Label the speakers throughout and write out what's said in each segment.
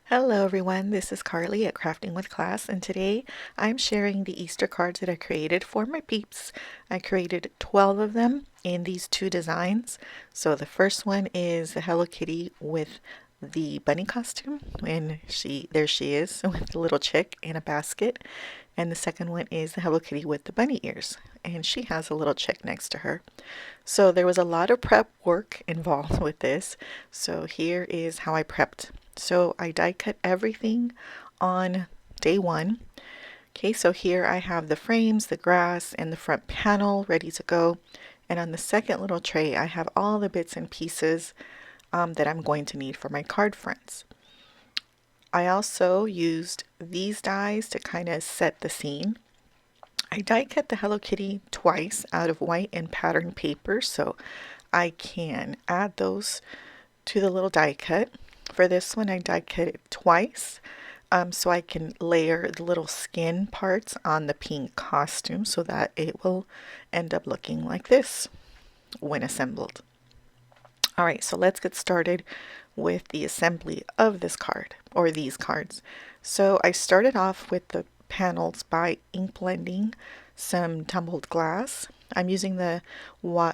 Speaker 1: Hello everyone, this is Carly at Crafting with Class, and today I'm sharing the Easter cards that I created for my peeps. I created 12 of them in these two designs. So the first one is the Hello Kitty with the bunny costume, and there she is with the little chick in a basket. And the second one is the Hello Kitty with the bunny ears, and she has a little chick next to her. So there was a lot of prep work involved with this. So here is how I prepped. So I die cut everything on day one. Okay, so here I have the frames, the grass, and the front panel ready to go. And on the second little tray, I have all the bits and pieces that I'm going to need for my card fronts. I also used these dies to kind of set the scene. I die cut the Hello Kitty twice out of white and pattern paper, so I can add those to the little die cut. For this one, I die cut it twice, so I can layer the little skin parts on the pink costume so that it will end up looking like this when assembled. Alright, so let's get started with the assembly of this card, or these cards. So I started off with the panels by ink blending some tumbled glass. I'm using the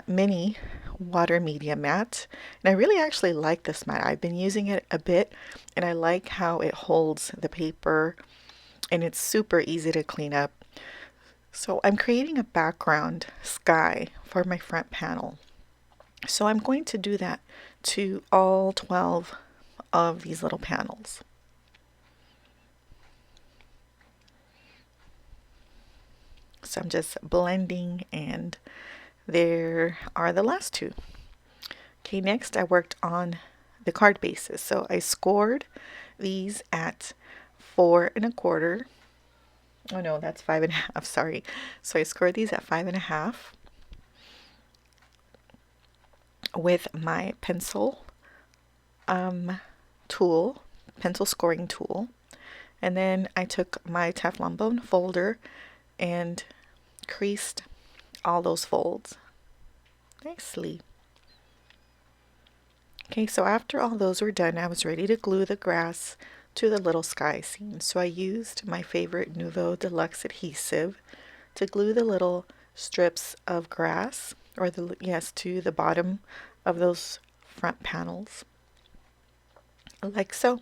Speaker 1: mini water media mat, and I really actually like this mat. I've been using it a bit, and I like how it holds the paper, and it's super easy to clean up. So I'm creating a background sky for my front panel. So I'm going to do that to all 12 of these little panels. So I'm just blending, and there are the last two. Okay, next I worked on the card bases. So I scored these at 4 1/4. Oh no, that's 5 1/2, sorry. So I scored these at 5 1/2 with my pencil tool, pencil scoring tool. And then I took my Teflon bone folder and creased all those folds nicely. Okay, so after all those were done, I was ready to glue the grass to the little sky scene. So I used my favorite Nouveau Deluxe adhesive to glue the little strips of grass, or to the bottom of those front panels, like so.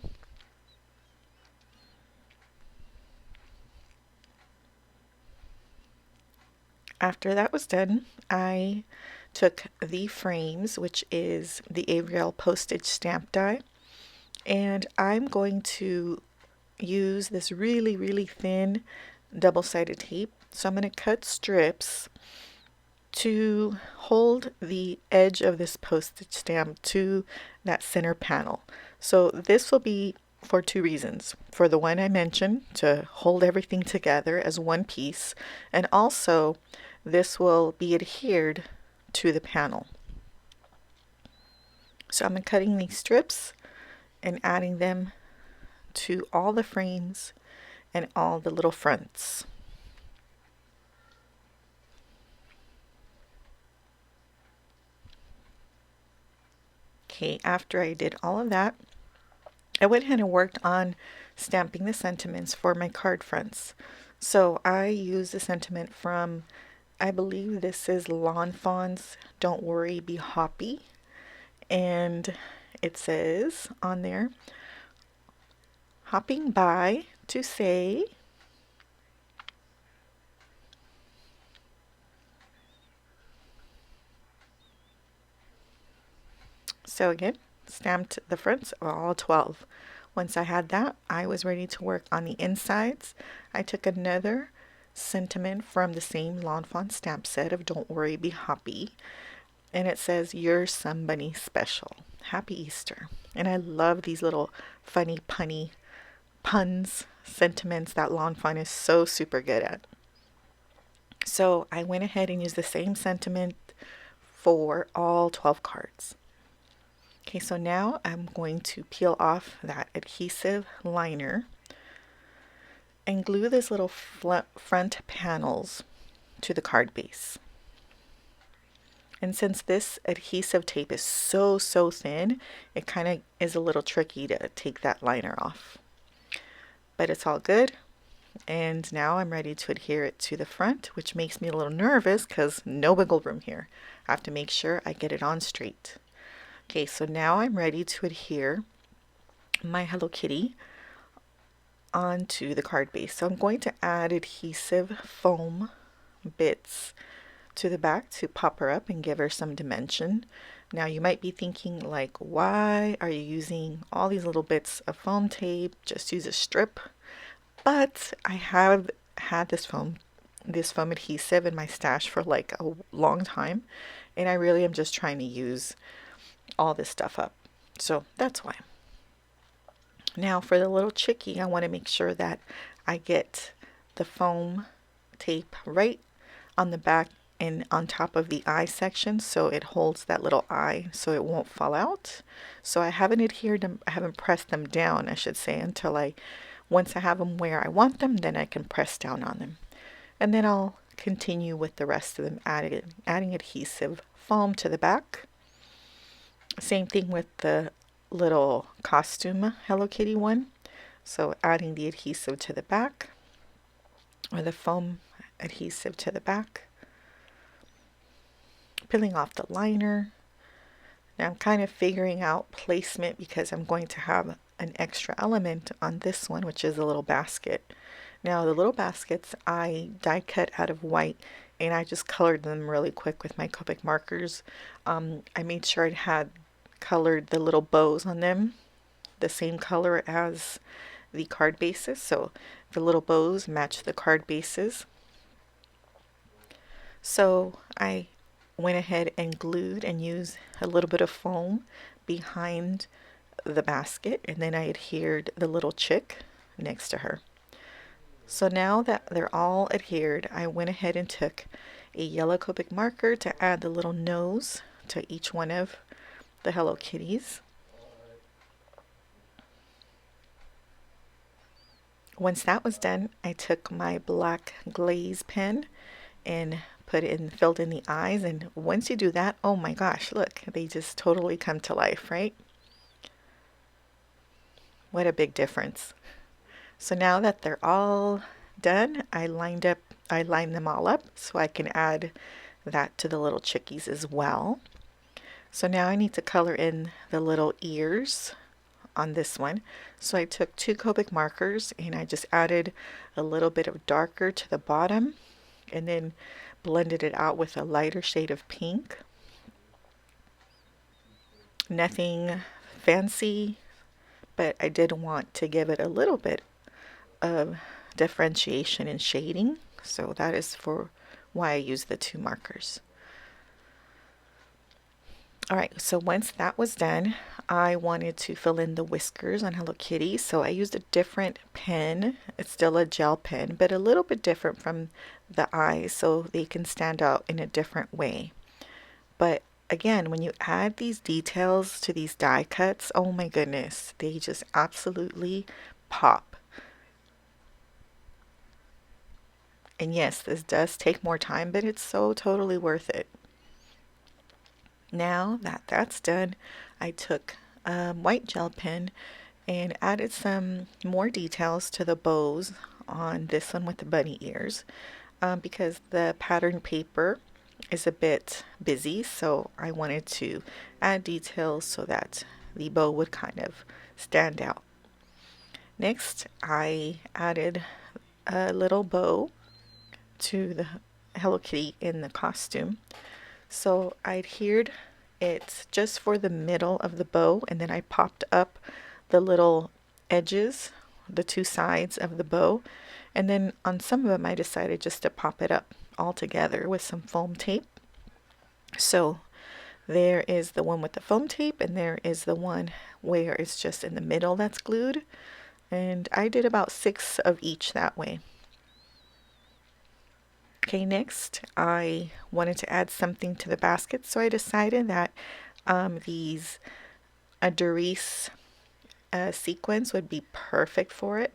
Speaker 1: After that was done, I took the frames, which is the Avery Postage stamp die, and I'm going to use this really thin double-sided tape. So I'm going to cut strips to hold the edge of this postage stamp to that center panel. So this will be for two reasons. For the one I mentioned, to hold everything together as one piece, and also this will be adhered to the panel. So I'm cutting these strips and adding them to all the frames and all the little fronts. Okay, after I did all of that, I went ahead and worked on stamping the sentiments for my card fronts. So I used the sentiment from, I believe this is Lawn Fawn's Don't Worry, Be Hoppy. And it says on there, hopping by to say, so again, stamped the fronts of all 12. Once I had that, I was ready to work on the insides. I took another sentiment from the same Lawn Fawn stamp set of Don't Worry, Be Hoppy, and it says, You're Somebody Special. Happy Easter. And I love these little funny puns, sentiments that Lawn Fawn is so super good at. So I went ahead and used the same sentiment for all 12 cards. Okay, so now I'm going to peel off that adhesive liner and glue this little front panels to the card base. And since this adhesive tape is so thin, it kind of is a little tricky to take that liner off. But it's all good. And now I'm ready to adhere it to the front, which makes me a little nervous because no wiggle room here. I have to make sure I get it on straight. Okay, so now I'm ready to adhere my Hello Kitty onto the card base. So I'm going to add adhesive foam bits to the back to pop her up and give her some dimension. Now you might be thinking like, why are you using all these little bits of foam tape? Just use a strip. But I have had this foam adhesive in my stash for like a long time, and I really am just trying to use all this stuff up. So that's why. Now for the little chickie, I want to make sure that I get the foam tape right on the back and on top of the eye section, so it holds that little eye so it won't fall out. So I haven't adhered them, I haven't pressed them down, I should say, until once I have them where I want them, then I can press down on them. And then I'll continue with the rest of them, adding adhesive foam to the back. Same thing with the little costume Hello Kitty one. So adding the adhesive to the back, or the foam adhesive to the back. Peeling off the liner. Now I'm kind of figuring out placement because I'm going to have an extra element on this one, which is a little basket. Now the little baskets I die cut out of white, and I just colored them really quick with my Copic markers. I made sure I had colored the little bows on them the same color as the card bases, so the little bows match the card bases. So I went ahead and glued and used a little bit of foam behind the basket, and then I adhered the little chick next to her. So now that they're all adhered, I went ahead and took a yellow Copic marker to add the little nose to each one of the Hello Kitties. Once that was done, I took my black glaze pen and filled in the eyes, and once you do that, oh my gosh, look, they just totally come to life, right? What a big difference. So now that they're all done, I lined them all up so I can add that to the little chickies as well. So now I need to color in the little ears on this one. So I took 2 Copic markers and I just added a little bit of darker to the bottom and then blended it out with a lighter shade of pink. Nothing fancy, but I did want to give it a little bit of differentiation and shading, so that is for why I use the 2 markers. Alright, so once that was done, I wanted to fill in the whiskers on Hello Kitty, so I used a different pen. It's still a gel pen, but a little bit different from the eyes, so they can stand out in a different way. But again, when you add these details to these die cuts, oh my goodness, they just absolutely pop. And yes, this does take more time, but it's so totally worth it. Now that that's done, I took a white gel pen and added some more details to the bows on this one with the bunny ears, because the pattern paper is a bit busy, so I wanted to add details so that the bow would kind of stand out. Next, I added a little bow to the Hello Kitty in the costume. So I adhered it just for the middle of the bow, and then I popped up the little edges, the 2 sides of the bow, and then on some of them I decided just to pop it up all together with some foam tape. So there is the one with the foam tape, and there is the one where it's just in the middle that's glued, and I did about 6 of each that way. Okay, next I wanted to add something to the basket, so I decided that these Doris sequins would be perfect for it.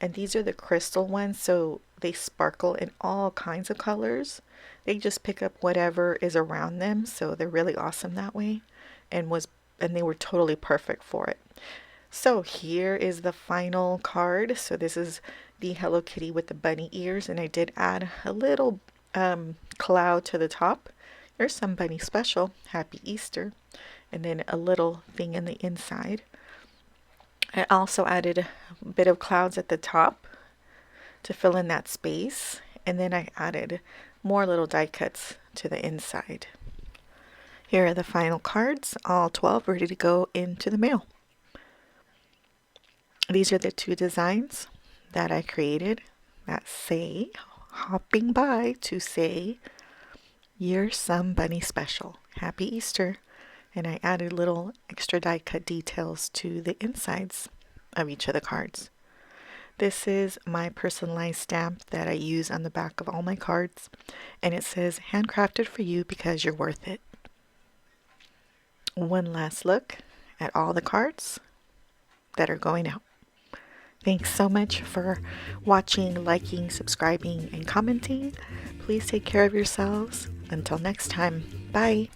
Speaker 1: And these are the crystal ones, so they sparkle in all kinds of colors. They just pick up whatever is around them, so they're really awesome that way. And they were totally perfect for it. So here is the final card. So this is the Hello Kitty with the bunny ears, and I did add a little cloud to the top. There's some bunny special, Happy Easter, and then a little thing in the inside. I also added a bit of clouds at the top to fill in that space, and then I added more little die cuts to the inside. Here are the final cards, all 12 ready to go into the mail. These are the two designs that I created that say, hopping by to say, you're some bunny special. Happy Easter. And I added little extra die cut details to the insides of each of the cards. This is my personalized stamp that I use on the back of all my cards, and it says handcrafted for you because you're worth it. One last look at all the cards that are going out. Thanks so much for watching, liking, subscribing, and commenting. Please take care of yourselves. Until next time, bye.